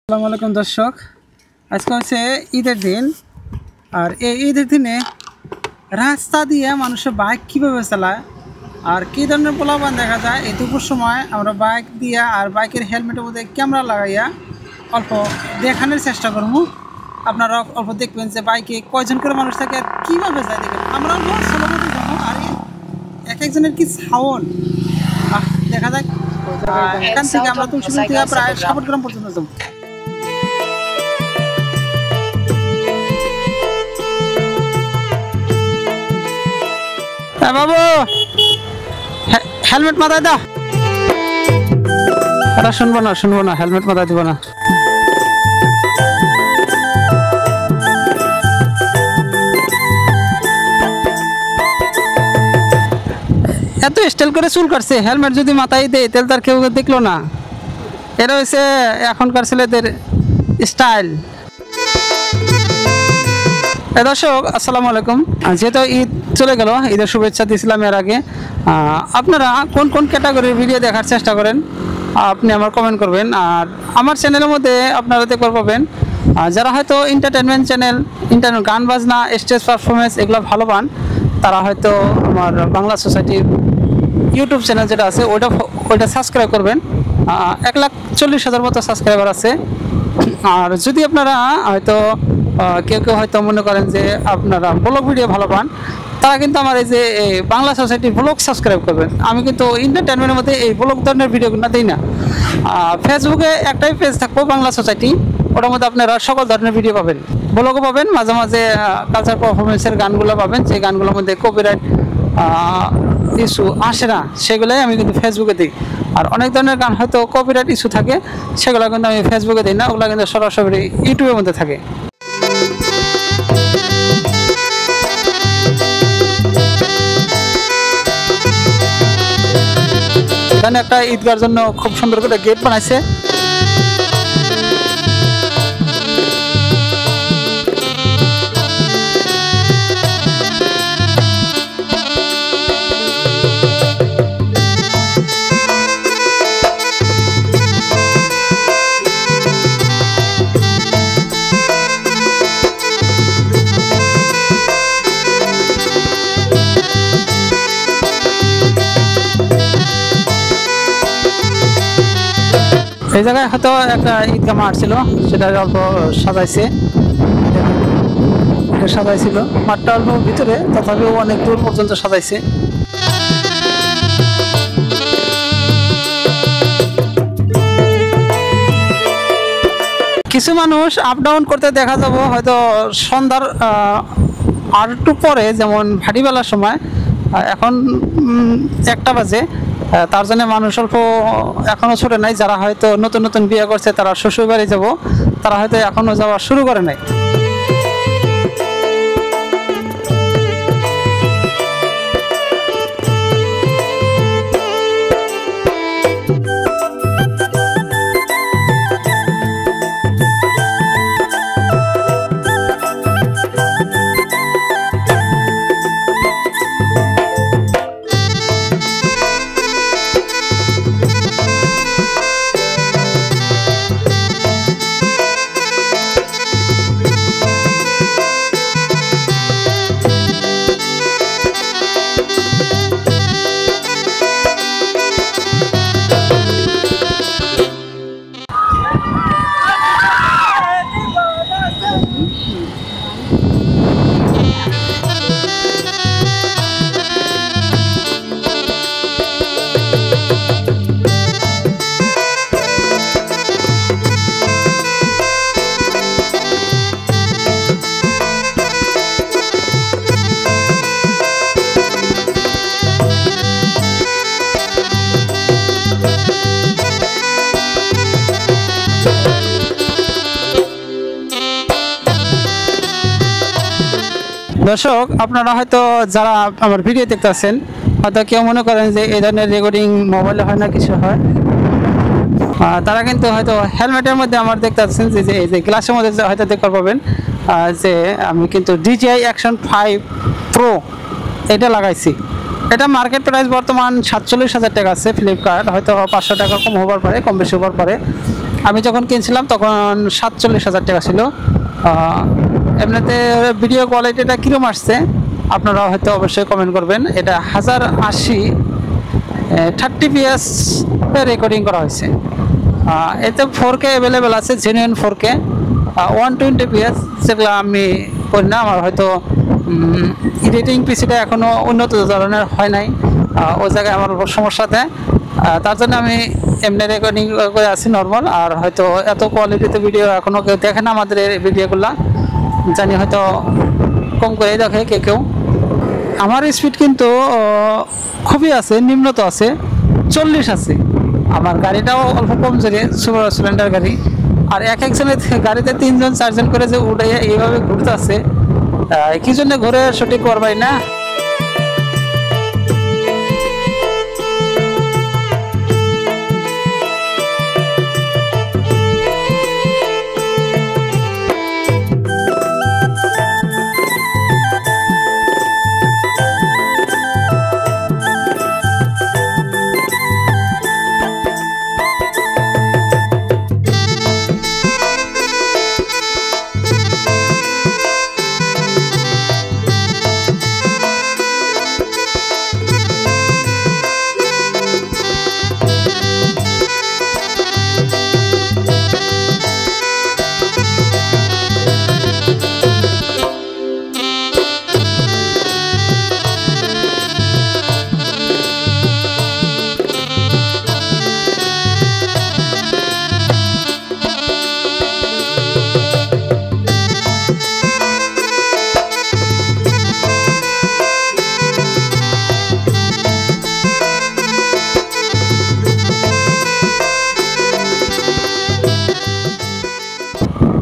আসসালামু আলাইকুম দর্শক, আজকে হচ্ছে ঈদের দিন। আর এই ঈদের দিনে রাস্তা দিয়ে মানুষের বাইক কীভাবে চালায় আর কী ধরনের প্রলোভন দেখা যায়, এই দুপুর সময় আমরা বাইক দিয়ে আর বাইকের হেলমেটের মধ্যে ক্যামেরা লাগাইয়া অল্প দেখানোর চেষ্টা করব। আপনারা অল্প দেখবেন যে বাইকে কয়জন করে মানুষ থাকে আর কীভাবে যায় দেখবেন। আমরা যাবো আর এক একজনের কি সাউন্ড দেখা যায়। এখান থেকে আমরা তুলসী থেকে প্রায় 7 গ্রাম পর্যন্ত যাবো। বাবু হেলমেট মাথায় দাও। এটা শুনবো না, হেলমেট মাথায় দিব না। এত স্টাইল করে চুল কাটছে, হেলমেট যদি মাথায় দেয় তাহলে তার কেউ দেখলো না। এটা হচ্ছে এখনকার ছেলেদের স্টাইল। দর্শক আসসালামু আলাইকুম। যেহেতু ঈদ চলে গেল, ঈদের শুভেচ্ছা দিয়েছিলাম এর আগে। আপনারা কোন কোন ক্যাটাগরির ভিডিও দেখার চেষ্টা করেন আপনি আমার কমেন্ট করবেন। আর আমার চ্যানেলের মধ্যে আপনারা দেখতে পাবেন যারা হয়তো এন্টারটেনমেন্ট চ্যানেল, গান বাজনা, স্টেজ পারফরমেন্স এগুলো ভালো পান, তারা হয়তো আমার বাংলা সোসাইটির ইউটিউব চ্যানেল যেটা আছে ওইটা সাবস্ক্রাইব করবেন। 1,40,000 মতো সাবস্ক্রাইবার আছে। আর যদি আপনারা হয়তো কেউ হয়তো মনে করেন যে আপনারা ব্লগ ভিডিও ভালো পান, তারা কিন্তু আমার এই যে বাংলা সোসাইটির ব্লগ সাবস্ক্রাইব করবেন। আমি কিন্তু এন্টারটেনমেন্টের মধ্যে এই ব্লগ ধরনের ভিডিওগুলো দিই না। ফেসবুকে একটাই পেজ থাকবো বাংলা সোসাইটি, ওটার মধ্যে আপনারা সকল ধরনের ভিডিও পাবেন, ব্লগও পাবেন, মাঝে মাঝে কালচার পারফরমেন্সের গানগুলো পাবেন। যে গানগুলোর মধ্যে কপিরাইট ইস্যু আসে না সেগুলোই আমি কিন্তু ফেসবুকে দিই। আর অনেক ধরনের গান হয়তো কপিরাইট ইস্যু থাকে, সেগুলো কিন্তু আমি ফেসবুকে দিই না, ওগুলো কিন্তু সরাসরি ইউটিউবের মধ্যে থাকে। এখানে একটা ঈদগার জন্য খুব সুন্দর করে গেট বানাইছে। এই জায়গায় হয়তো একটা ঈদগাহ মাঠ ছিল, সেটা অল্প সাজাইছিল। মাঠটা অল্প ভিতরে, তথাপিও অনেক দূর পর্যন্ত সাজাইছে। কিছু মানুষ আপ ডাউন করতে দেখা যাব হয়তো সন্ধ্যার আর একটু পরে, যেমন ভাটিবেলার সময়। এখন 1টা বাজে, তার জন্য মানুষ অল্প এখনও ছুটে নাই। যারা হয়তো নতুন নতুন বিয়ে করছে, তারা শ্বশুর বাড়ি যাব, তারা হয়তো এখনও যাওয়া শুরু করে নাই। দর্শক আপনারা হয়তো যারা আমার ভিডিও দেখতেছেন, হয়তো কেউ মনে করেন যে এই ধরনের রেকর্ডিং মোবাইলে হয় না, কিছু হয়, তারা কিন্তু হয়তো হেলমেটের মধ্যে আমার দেখতেছেন যে এই যে গ্লাসের মধ্যে হয়তো দেখতে পাবেন যে আমি কিন্তু DJI Action 5 Pro এটা লাগাইছি। এটা মার্কেট প্রাইস বর্তমান 47,000 টাকা আছে। ফ্লিপকার্ট হয়তো 500 টাকা কম হবার পারে, কম বেশি হবার পারে। আমি যখন কিনছিলাম তখন 47,000 টাকা ছিল। এমনিতে ভিডিও কোয়ালিটিটা কীরকম আসছে আপনারা হয়তো অবশ্যই কমেন্ট করবেন। এটা 1080 30 fps রেকর্ডিং করা হয়েছে। এতে 4K অ্যাভেলেবেল আছে, জেনুইন 4K 120 fps, যেগুলো আমি করি না। আমার হয়তো এডিটিং পিসিটা এখনও উন্নত ধরনের হয় নাই, ওই জায়গায় আমার সমস্যা দেয়। তার জন্য আমি এমনি রেকর্ডিং করে আছি নর্মাল। আর হয়তো এত কোয়ালিটিতে ভিডিও এখনও কেউ দেখে না আমাদের এই ভিডিওগুলো, জানি হয়তো কম করেই দেখে কেউ। আমার স্পিড কিন্তু খুবই আছে, নিম্নত আছে, 40 আছে। আমার গাড়িটাও অল্প কম জোরে, সুপার স্প্লেন্ডার গাড়ি। আর একজনের গাড়িতে 3জন 4জন করে যে উঠে এইভাবে ঘুরতে আছে, কি জন্য ঘুরে সঠিক করবাই না।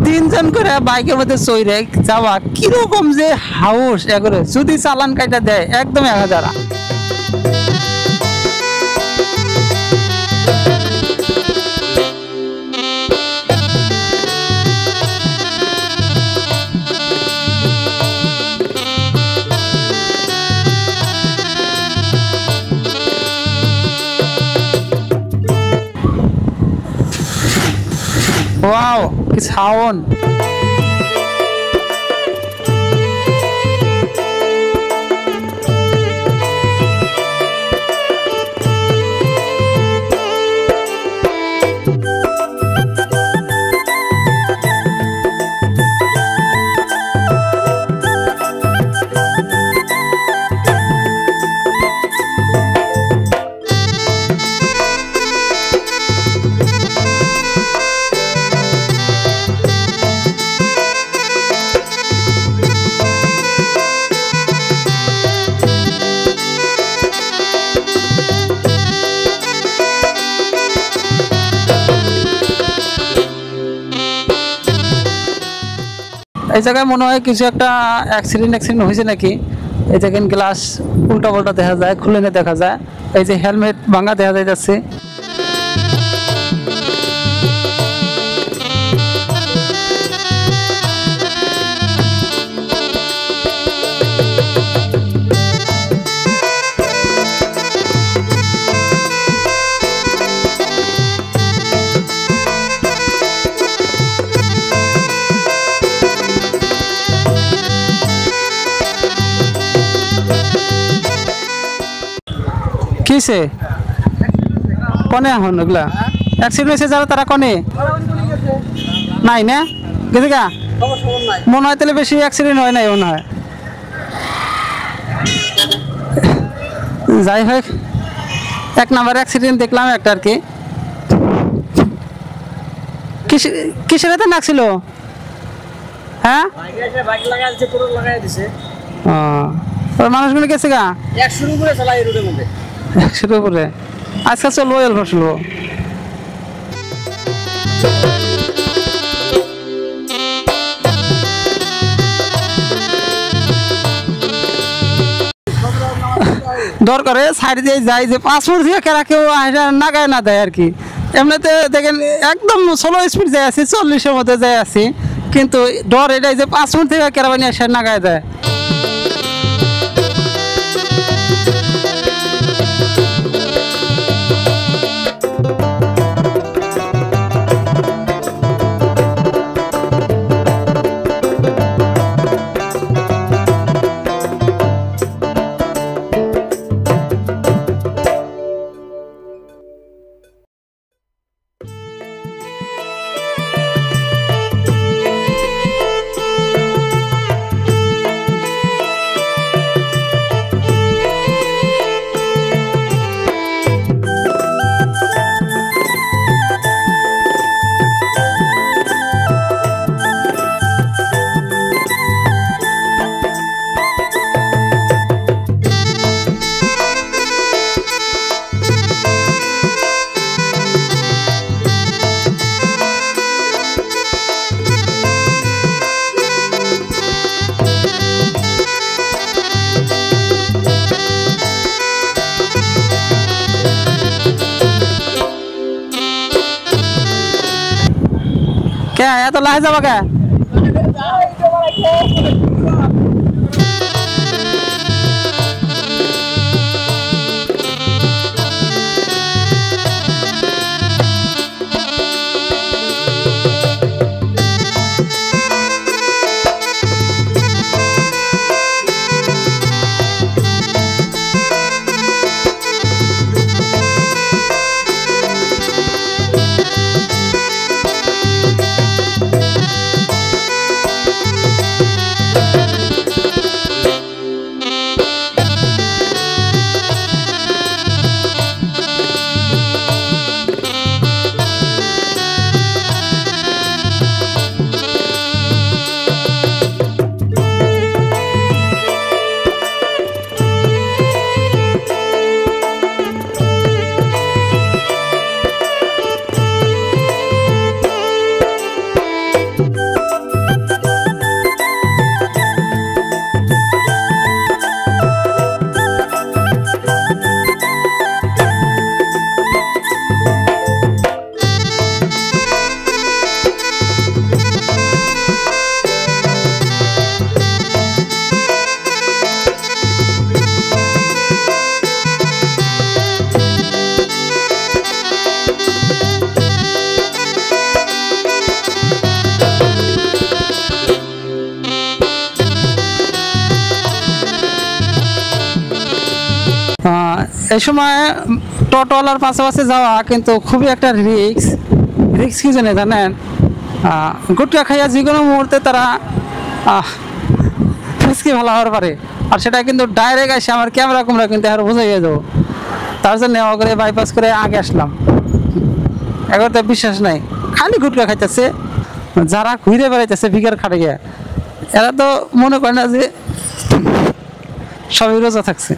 তিনজন করে বাইকের মধ্যে চইরে যাওয়া কিরকম যে হাউস, এগুলো যদি চালান কাইটা দেয় একদম 1000। ওয়াও, কি সাউন্ড! এই জায়গায় মনে হয় কিছু একটা অ্যাক্সিডেন্ট হয়েছে নাকি। এই দেখেন গ্লাস উল্টা পাল্টা দেখা যায়, খুলে নিয়ে দেখা যায়। এই যে হেলমেট ভাঙা দেখা যাচ্ছে। কিসে কনে এখন ওগুলা অ্যাক্সিডেন্ট হয়েছে যারা, তারা কনে নাই না গেছে গা? মনে হয় তাহলে বেশি অ্যাক্সিডেন্ট হয় নাই মনে হয়। যাই হোক, 1 নাম্বার অ্যাক্সিডেন্ট দেখলাম একটা আর কি। কিসের এতে নাকছিল? হ্যাঁ, মানুষগুলো গেছে গা 100 উপরে চালাই রোডের মধ্যে, 100 উপরে। আজকে চলবো অল্প চলবো। দরকারে সাইড দিয়ে যাই যে পাসপোর্ট দিয়ে কেরা কেউ নাগায় না দেয় আর কি। এমনিতে দেখেন একদম স্লো স্পিড যাই আছি, 40-এর মধ্যে যাই আছি, কিন্তু ডর এটাই যে পাসপোর্ট থেকে কেরা বানিয়ে এসে নাগায় দেয়। তো লাহে যাবা কে এই সময় টোটোওয়ালার পাশাপাশি যাওয়া কিন্তু খুবই একটা রিক্স কি জানেন গুটকা খাইয়া যে কোনো মুহূর্তে তারা ফিসকি ভালো হওয়ার পারে আর সেটা কিন্তু ডাইরেক্ট আসে আমার ক্যামেরা কিন্তু আর বোঝাই যাবো তার জন্য করে বাইপাস করে আগে আসলাম এখন তো বিশ্বাস নাই খালি গুটকা খাইতেছে যারা ঘুরে বেড়াইতেছে ভিকার খাটে গিয়ে এরা তো মনে করে না যে সবই রোজা থাকছে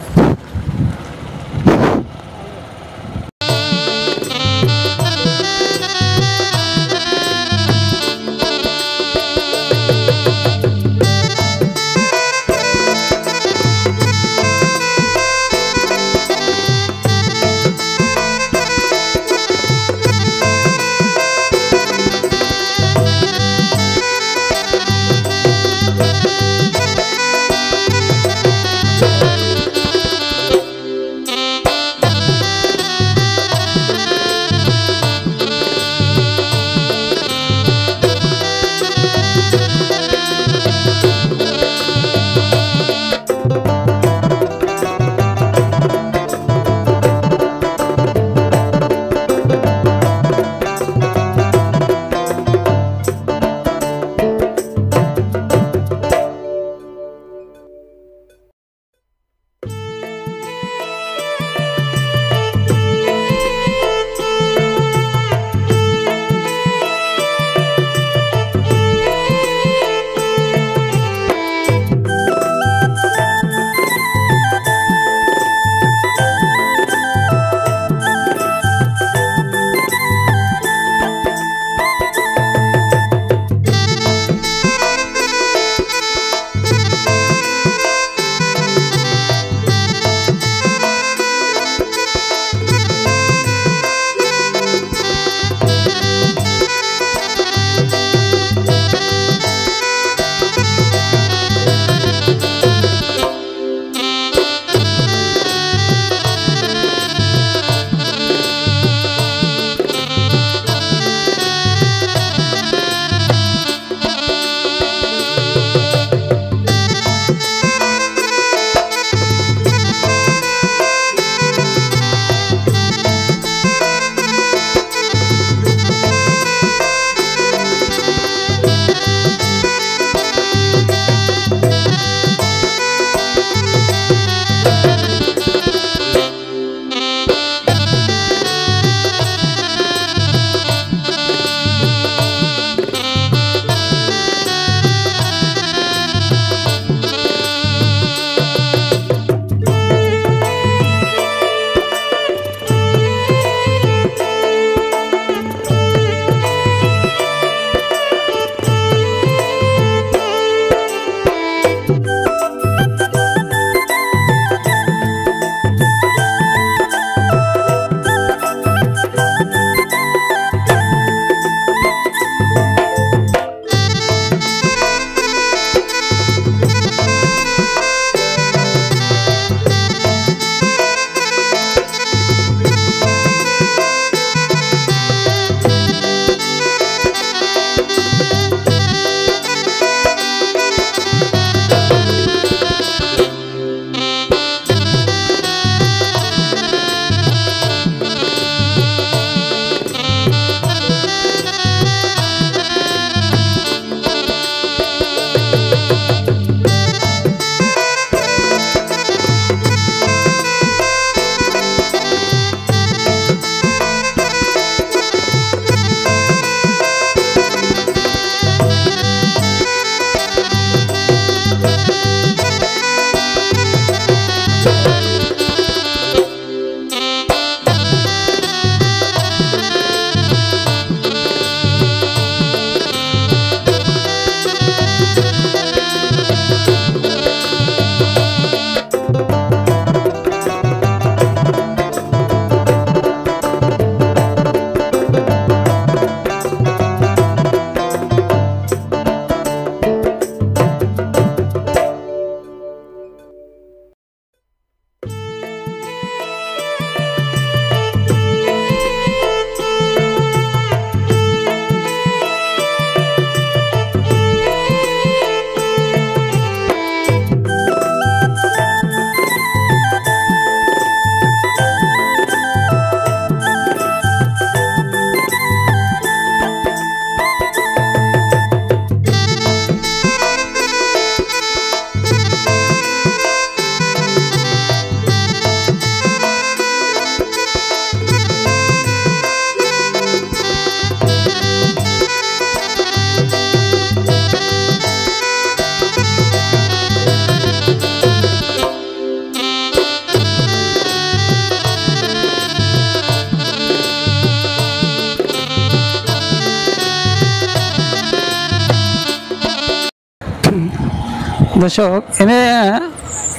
দর্শক এনে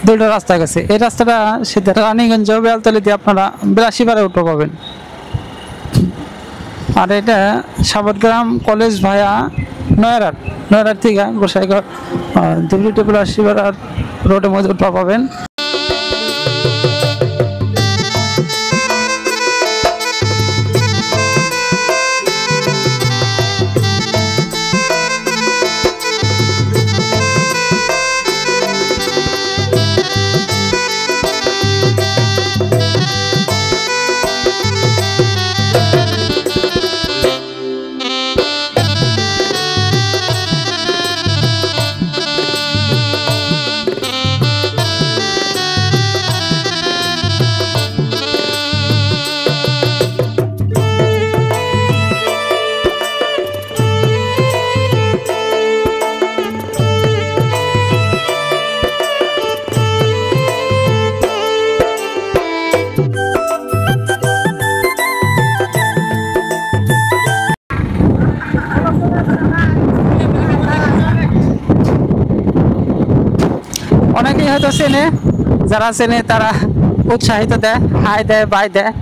দুটো রাস্তা গেছে, এই রাস্তাটা সেটা রানীগঞ্জ বেলতলি দিয়ে আপনারা 82 পারে উঠো পাবেন। আর এটা সাবরগ্রাম কলেজ ভায়া নয়রার থেকে গোসাইঘর দুবলি টেবিল 80 পাড়ার রোডের মধ্যে উঠো পাবেন। অনেকেই হয়তো চেনে, যারা চেনে তারা উৎসাহিত দেয়, হাই দেয়, বাই দেয়।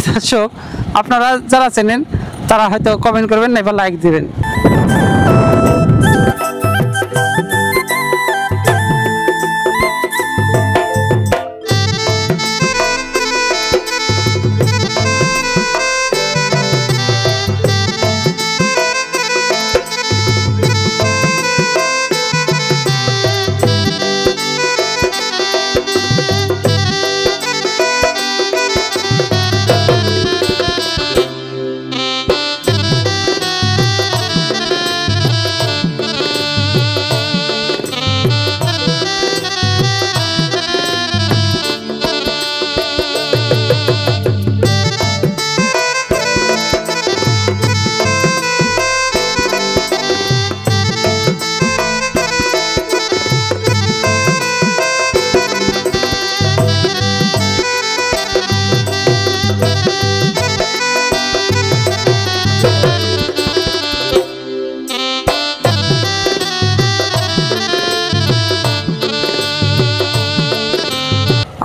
দর্শক আপনারা যারা চেনেন তারা হয়তো কমেন্ট করবেন না, এবার লাইক দিবেন।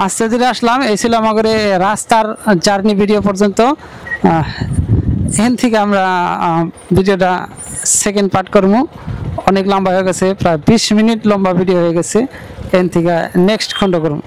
আস্তে ধীরে আসলাম, এই ছিল আমাদের রাস্তার জার্নি ভিডিও পর্যন্ত। এখান থেকে আমরা ভিডিওটা সেকেন্ড পার্ট করবো, অনেক লম্বা হয়ে গেছে, প্রায় 20 মিনিট লম্বা ভিডিও হয়ে গেছে। এখান থেকে নেক্সট খণ্ড করবো।